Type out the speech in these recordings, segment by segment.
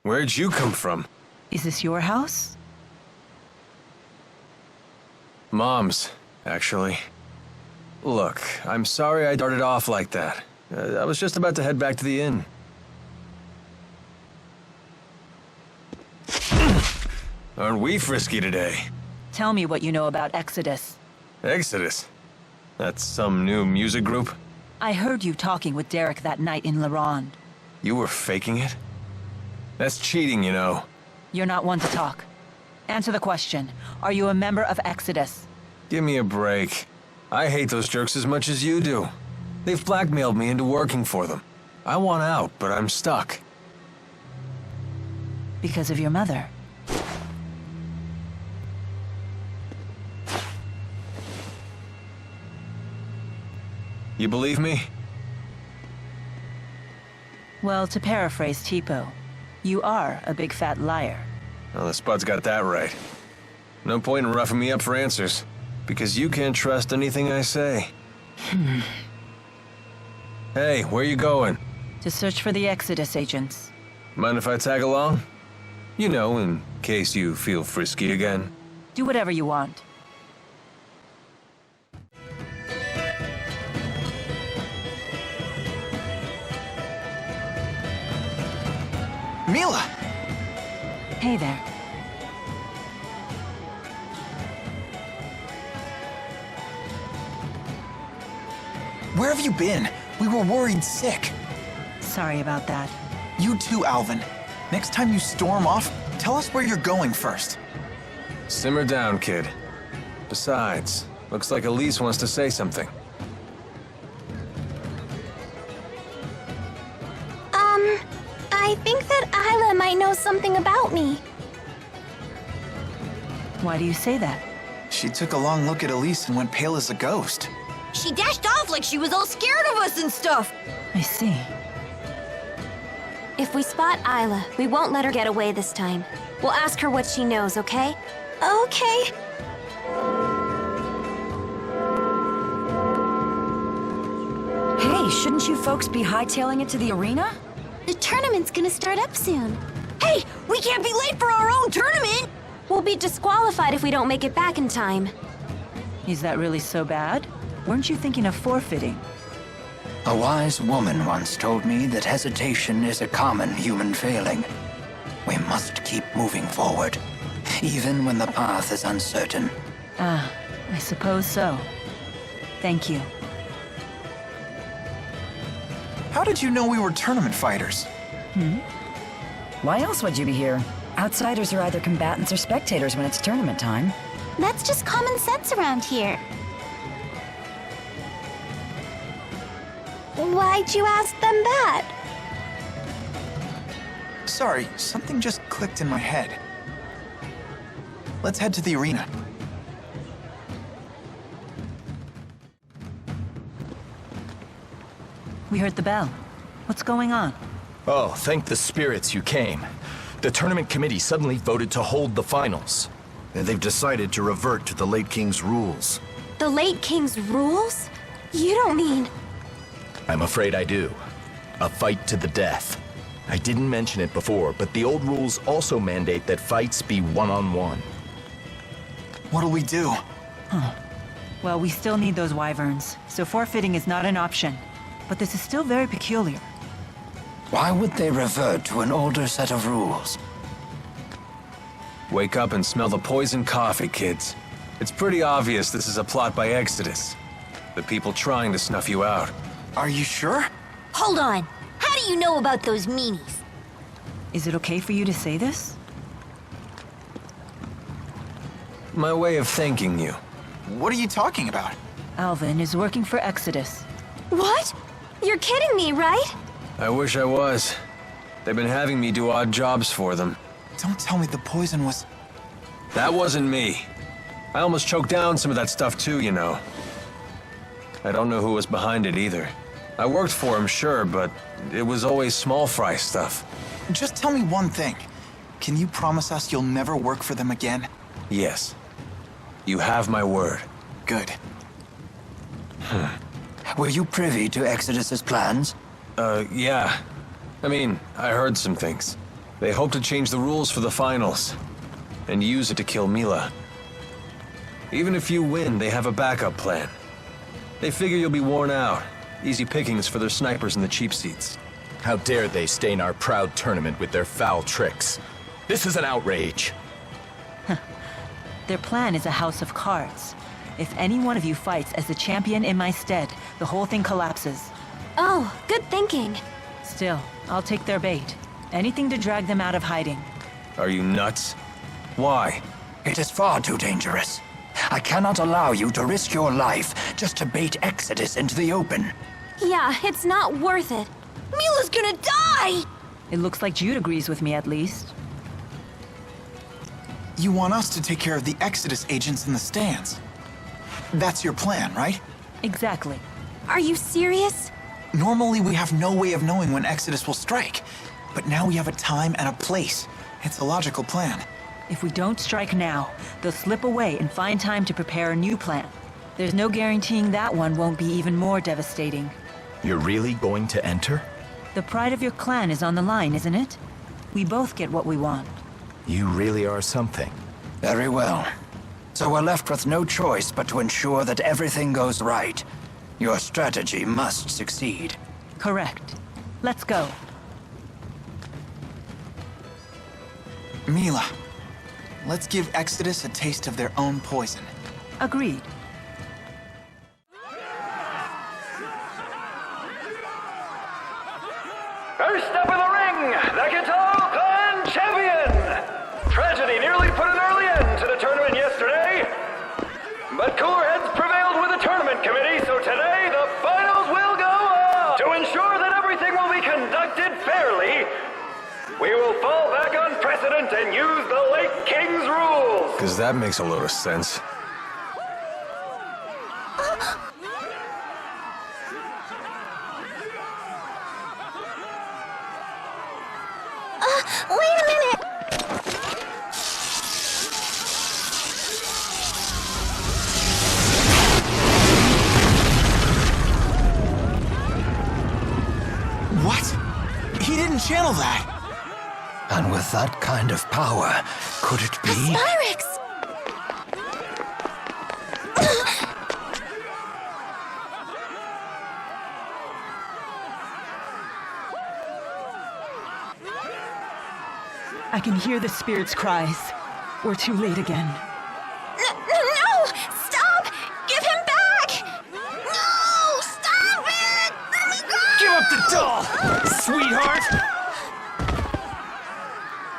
Where'd you come from? Is this your house? Mom's, actually. Look, I'm sorry I darted off like that. I was just about to head back to the inn. Aren't we frisky today? Tell me what you know about Exodus. Exodus? That's some new music group? I heard you talking with Derek that night in La Ronde. You were faking it? That's cheating, you know. You're not one to talk. Answer the question. Are you a member of Exodus? Give me a break. I hate those jerks as much as you do. They've blackmailed me into working for them. I want out, but I'm stuck. Because of your mother. You believe me? Well, to paraphrase Tipo, you are a big fat liar. Well, the Spud's got that right. No point in roughing me up for answers, because you can't trust anything I say. Hey, where you going? To search for the Exodus agents. Mind if I tag along? You know, in case you feel frisky again. Do whatever you want. Mila! Hey there. Where have you been? We were worried sick. Sorry about that. You too, Alvin. Next time you storm off, tell us where you're going first. Simmer down, kid. Besides, looks like Elise wants to say something. I think that Isla might know something about me. Why do you say that? She took a long look at Elise and went pale as a ghost. She dashed off like she was all scared of us and stuff. I see. If we spot Isla, we won't let her get away this time. We'll ask her what she knows, okay? Okay. Hey, shouldn't you folks be hightailing it to the arena? The tournament's gonna start up soon. Hey, we can't be late for our own tournament! We'll be disqualified if we don't make it back in time. Is that really so bad? Weren't you thinking of forfeiting? A wise woman once told me that hesitation is a common human failing. We must keep moving forward, even when the path is uncertain. Ah, I suppose so. Thank you. How did you know we were tournament fighters? Why else would you be here? Outsiders are either combatants or spectators when it's tournament time. That's just common sense around here. Why'd you ask them that? Sorry, something just clicked in my head. Let's head to the arena. We heard the bell. What's going on? Oh, thank the spirits you came. The tournament committee suddenly voted to hold the finals. And they've decided to revert to the late king's rules. The late king's rules? You don't mean... I'm afraid I do. A fight to the death. I didn't mention it before, but the old rules also mandate that fights be one-on-one. What'll we do? Well, we still need those wyverns, so forfeiting is not an option. But this is still very peculiar. Why would they revert to an older set of rules? Wake up and smell the poison coffee, kids. It's pretty obvious this is a plot by Exodus. The people trying to snuff you out. Are you sure? Hold on. How do you know about those meanies? Is it okay for you to say this? My way of thanking you. What are you talking about? Alvin is working for Exodus. What? You're kidding me, right? I wish I was. They've been having me do odd jobs for them. Don't tell me the poison was... That wasn't me. I almost choked down some of that stuff too, you know. I don't know who was behind it either. I worked for him, sure, but it was always small fry stuff. Just tell me one thing. Can you promise us you'll never work for them again? Yes. You have my word. Good. Were you privy to Exodus's plans? Yeah. I mean, I heard some things. They hope to change the rules for the finals, and use it to kill Mila. Even if you win, they have a backup plan. They figure you'll be worn out. Easy pickings for their snipers in the cheap seats. How dare they stain our proud tournament with their foul tricks? This is an outrage. Their plan is a house of cards. If any one of you fights as the champion in my stead, the whole thing collapses. Oh, good thinking. Still, I'll take their bait. Anything to drag them out of hiding. Are you nuts? Why? It is far too dangerous. I cannot allow you to risk your life just to bait Exodus into the open. Yeah, it's not worth it. Mila's gonna die! It looks like Jude agrees with me at least. You want us to take care of the Exodus agents in the stands. That's your plan, right? Exactly. Are you serious? Normally we have no way of knowing when Exodus will strike. But now we have a time and a place. It's a logical plan. If we don't strike now, they'll slip away and find time to prepare a new plan. There's no guaranteeing that one won't be even more devastating. You're really going to enter? The pride of your clan is on the line, isn't it? We both get what we want. You really are something. Very well. So we're left with no choice but to ensure that everything goes right. Your strategy must succeed. Correct. Let's go. Mila, let's give Exodus a taste of their own poison. Agreed. First up in the ring, the Guitar Clan champion! Tragedy nearly put an early end to the tournament yesterday, but cooler heads prevailed with the tournament committee, so today the finals will go on! To ensure that everything will be conducted fairly, we will fall back on precedent and use the late King's rules! 'Cause that makes a load of sense. Wait a minute! What? He didn't channel that. And with that kind of power, could it be? Spyrex! I can hear the spirit's cries. We're too late again. No! Stop! Give him back! No! Stop it! Let me go! Give up the doll, sweetheart!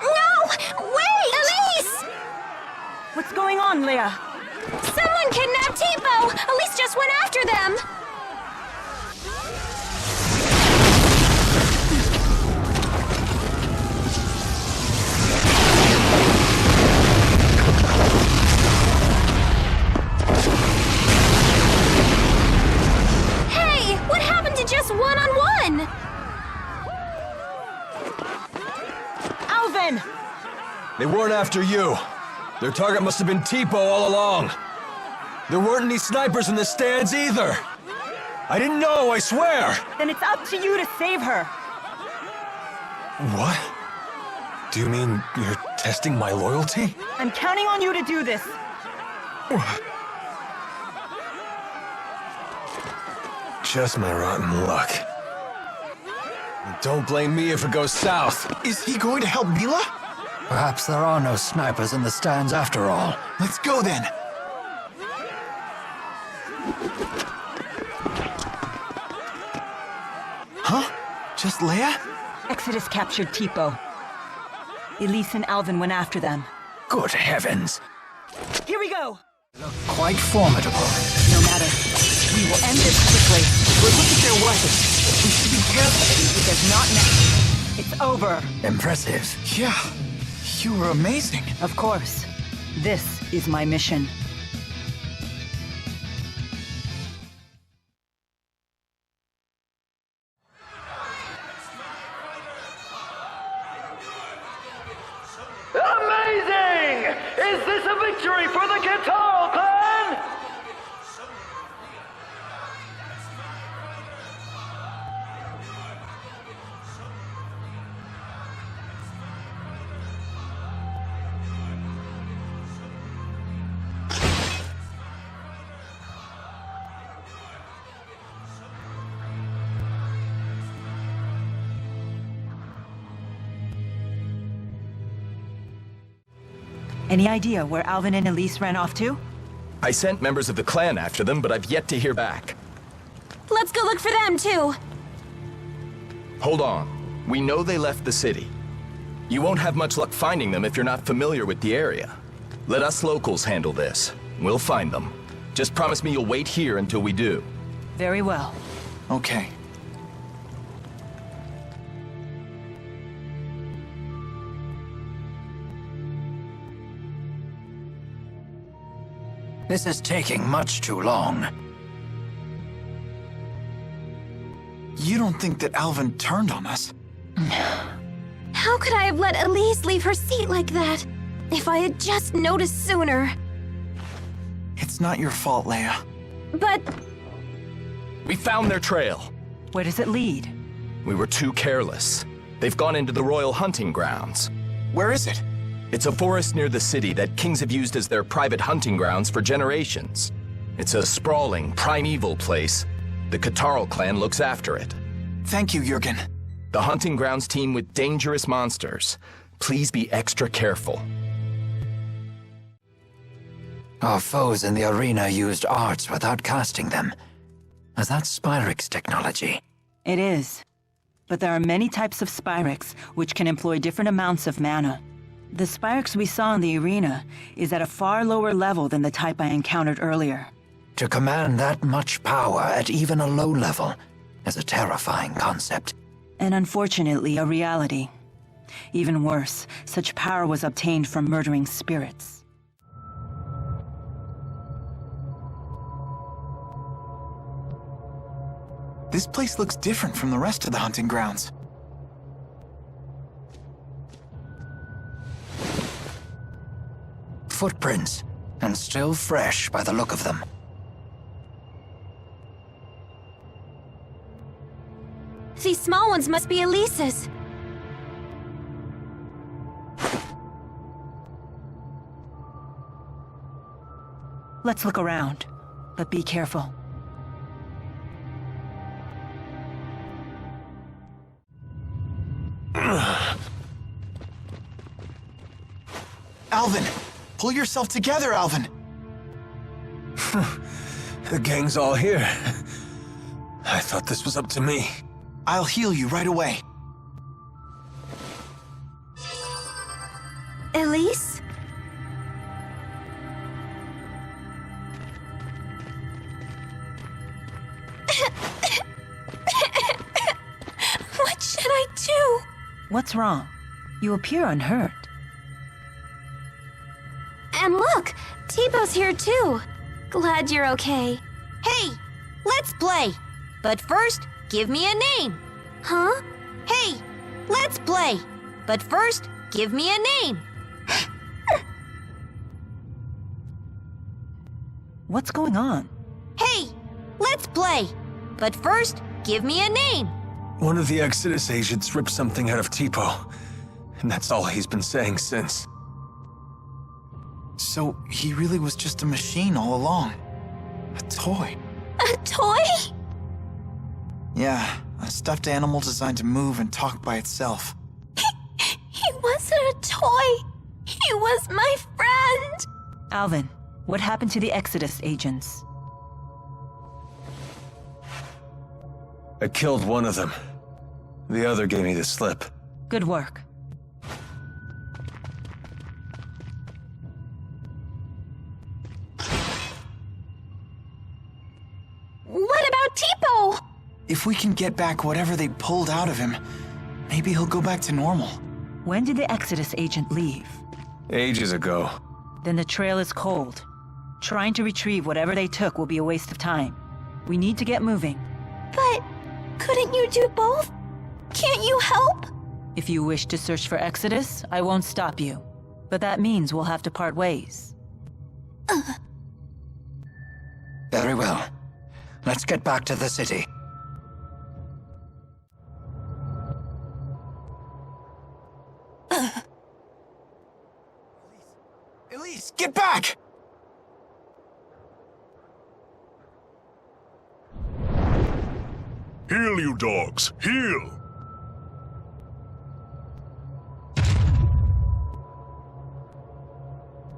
No! Wait! Elise! What's going on, Leia? Someone kidnapped Tipo! Elise just went after them! Hey! What happened to just one-on-one? Alvin! They weren't after you. Their target must have been Tipo all along. There weren't any snipers in the stands either. I didn't know, I swear! Then it's up to you to save her. What? Do you mean you're testing my loyalty? I'm counting on you to do this. Just my rotten luck. Don't blame me if it goes south. Is he going to help Mila? Perhaps there are no snipers in the stands after all. Let's go then. Huh? Just Leia? Exodus captured Tipo. Elise and Alvin went after them. Good heavens. Here we go! Quite formidable. No matter. We will end this quickly. But look at their weapons. We should be careful. Because not now. It's over. Impressive. Yeah, you were amazing. Of course. This is my mission. Amazing! Is this a victory for the Guitar Clan? Any idea where Alvin and Elise ran off to? I sent members of the clan after them, but I've yet to hear back. Let's go look for them, too. Hold on. We know they left the city. You won't have much luck finding them if you're not familiar with the area. Let us locals handle this. We'll find them. Just promise me you'll wait here until we do. Very well. Okay. This is taking much too long. You don't think that Alvin turned on us? How could I have let Elise leave her seat like that? If I had just noticed sooner. It's not your fault, Leia. But... We found their trail. Where does it lead? We were too careless. They've gone into the royal hunting grounds. Where is it? It's a forest near the city that kings have used as their private hunting grounds for generations. It's a sprawling, primeval place. The Katarl clan looks after it. Thank you, Jurgen. The hunting grounds teem with dangerous monsters. Please be extra careful. Our foes in the arena used arts without casting them. Is that Spyrix technology? It is. But there are many types of Spyrix, which can employ different amounts of mana. The Spyrix we saw in the arena is at a far lower level than the type I encountered earlier. To command that much power at even a low level is a terrifying concept. And unfortunately, a reality. Even worse, such power was obtained from murdering spirits. This place looks different from the rest of the hunting grounds. Footprints, and still fresh by the look of them. These small ones must be Elise's. Let's look around, but be careful. Alvin! Pull yourself together, Alvin! The gang's all here. I thought this was up to me. I'll heal you right away. Elise? What should I do? What's wrong? You appear unhurt. And look, T-Bow's here too. Glad you're okay. Hey, let's play. But first, give me a name. Huh? Hey, let's play. But first, give me a name. What's going on? Hey, let's play. But first, give me a name. One of the Exodus agents ripped something out of Tipo, and that's all he's been saying since. So he really was just a machine all along. A toy. A toy? Yeah, a stuffed animal designed to move and talk by itself. He wasn't a toy. He was my friend. Alvin, what happened to the Exodus agents? I killed one of them. The other gave me the slip. Good work. What about Tipo? If we can get back whatever they pulled out of him, maybe he'll go back to normal. When did the Exodus agent leave? Ages ago. Then the trail is cold. Trying to retrieve whatever they took will be a waste of time. We need to get moving. But couldn't you do both? Can't you help? If you wish to search for Exodus, I won't stop you. But that means we'll have to part ways. Very well. Let's get back to the city. Elise, get back! Heal, you dogs! Heal!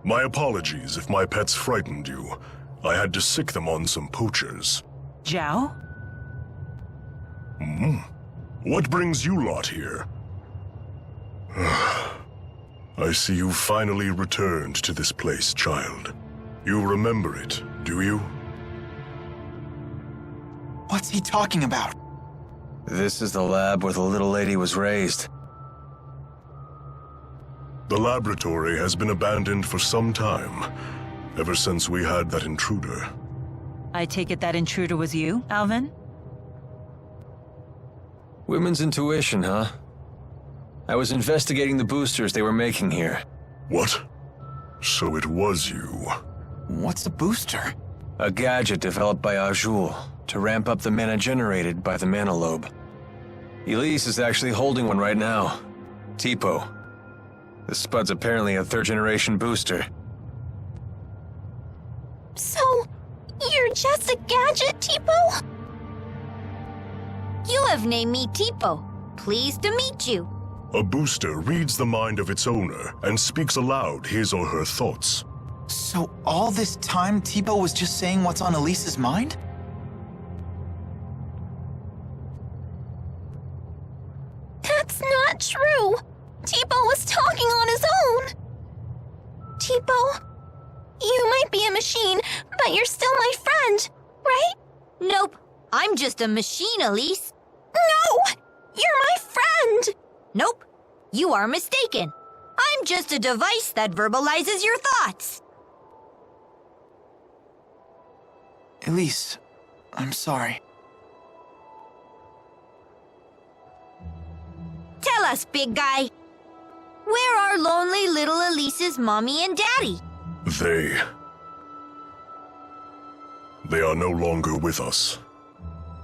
My apologies if my pets frightened you. I had to sick them on some poachers. Zhao? What brings you lot here? I see you finally returned to this place, child. You remember it, do you? What's he talking about? This is the lab where the little lady was raised. The laboratory has been abandoned for some time, ever since we had that intruder. I take it that intruder was you, Alvin? Women's intuition, huh? I was investigating the boosters they were making here. What? So it was you. What's a booster? A gadget developed by Azul to ramp up the mana generated by the mana lobe. Elise is actually holding one right now. Tipo. The Spud's apparently a third-generation booster. So, you're just a gadget, Tipo? You have named me Tipo. Pleased to meet you. A booster reads the mind of its owner and speaks aloud his or her thoughts. So all this time, Tipo was just saying what's on Elise's mind? That's not true. Tipo was talking on his own. Tipo, you might be a machine, but you're still my friend, right? Nope. I'm just a machine, Elise. No! You're my friend! Nope. You are mistaken. I'm just a device that verbalizes your thoughts. Elise, I'm sorry. Tell us, big guy. Where are lonely little Elise's mommy and daddy? They are no longer with us.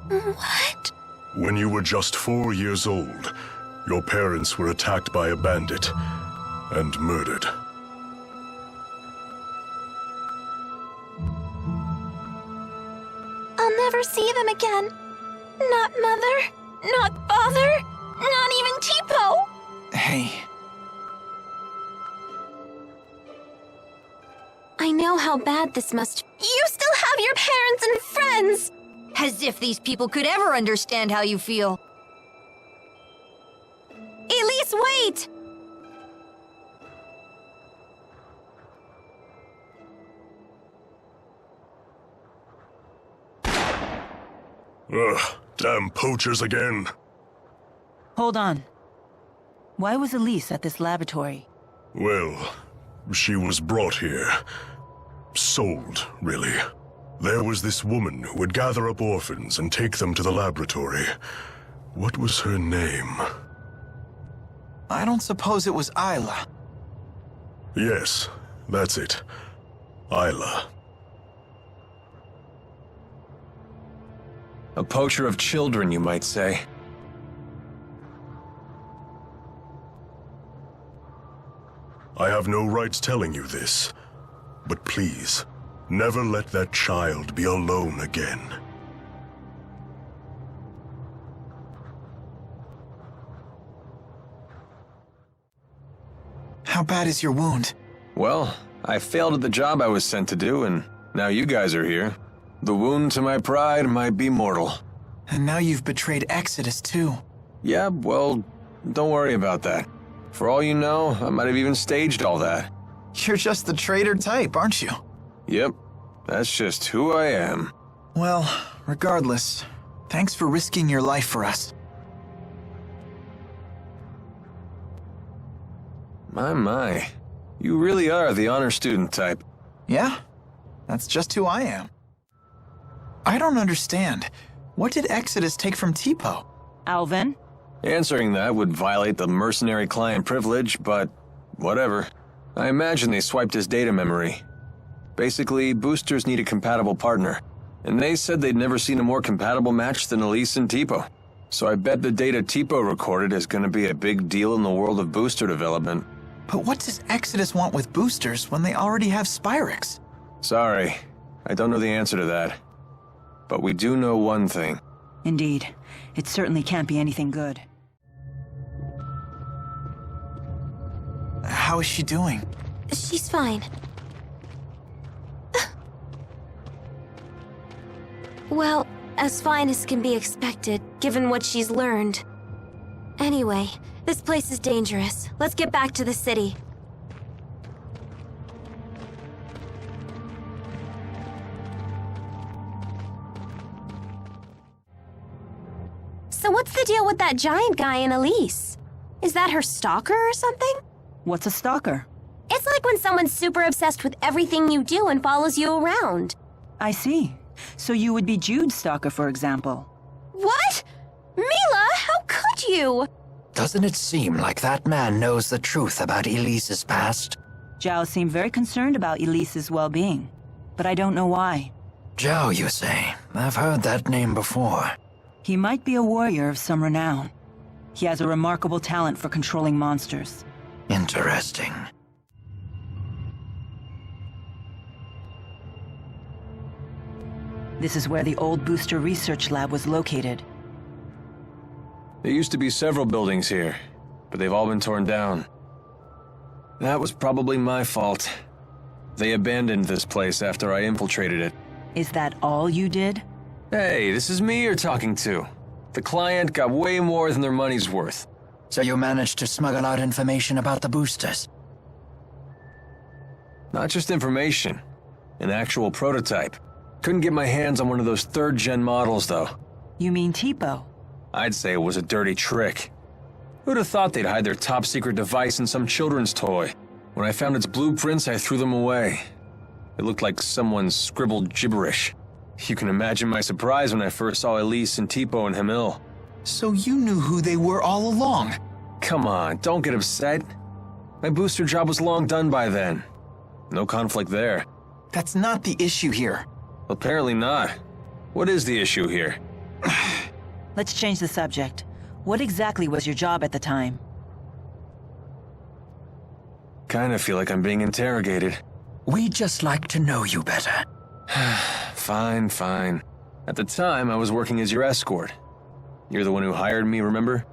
What? When you were just 4 years old, your parents were attacked by a bandit and murdered. I'll never see them again. Not Mother, not Father, not even Tipo. Hey. I know how bad this must... You still have your parents and friends! As if these people could ever understand how you feel. Elise, wait! Ugh, damn poachers again. Hold on. Why was Elise at this laboratory? Well, she was brought here. Sold, really. There was this woman who would gather up orphans and take them to the laboratory. What was her name? I don't suppose it was Isla. Yes, that's it. Isla. A poacher of children, you might say. I have no right telling you this, but please, never let that child be alone again. How bad is your wound? Well, I failed at the job I was sent to do, and now you guys are here. The wound to my pride might be mortal. And now you've betrayed Exodus, too. Yeah, well, don't worry about that. For all you know, I might have even staged all that. You're just the traitor type, aren't you? Yep, that's just who I am. Well, regardless, thanks for risking your life for us. My. You really are the honor student type. Yeah, that's just who I am. I don't understand. What did Exodus take from Tipo? Alvin? Answering that would violate the mercenary client privilege, but whatever. I imagine they swiped his data memory. Basically, boosters need a compatible partner, and they said they'd never seen a more compatible match than Elise and Tipo. So I bet the data Tipo recorded is going to be a big deal in the world of booster development. But what does Exodus want with boosters when they already have Spyrix? Sorry, I don't know the answer to that. But we do know one thing. Indeed. It certainly can't be anything good. How is she doing? She's fine. Well, as fine as can be expected, given what she's learned. Anyway, this place is dangerous. Let's get back to the city. So what's the deal with that giant guy and Elise? Is that her stalker or something? What's a stalker? It's like when someone's super obsessed with everything you do and follows you around. I see. So you would be Jude's stalker, for example. What? Mila, how could you? Doesn't it seem like that man knows the truth about Elise's past? Zhao seemed very concerned about Elise's well-being, but I don't know why. Zhao, you say? I've heard that name before. He might be a warrior of some renown. He has a remarkable talent for controlling monsters. Interesting. This is where the old booster research lab was located. There used to be several buildings here, but they've all been torn down. That was probably my fault. They abandoned this place after I infiltrated it. Is that all you did? Hey, this is me you're talking to. The client got way more than their money's worth. So you managed to smuggle out information about the boosters? Not just information, an actual prototype. Couldn't get my hands on one of those third-gen models, though. You mean Tipo? I'd say it was a dirty trick. Who'd have thought they'd hide their top-secret device in some children's toy? When I found its blueprints, I threw them away. It looked like someone scribbled gibberish. You can imagine my surprise when I first saw Elise and Tipo and Hamil. So you knew who they were all along? Come on, don't get upset. My booster job was long done by then. No conflict there. That's not the issue here. Apparently not. What is the issue here? Let's change the subject. What exactly was your job at the time? Kinda feel like I'm being interrogated. We'd just like to know you better. Fine, fine. At the time, I was working as your escort. You're the one who hired me, remember?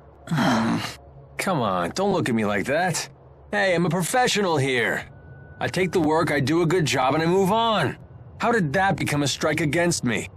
Come on, don't look at me like that. Hey, I'm a professional here. I take the work, I do a good job, and I move on. How did that become a strike against me?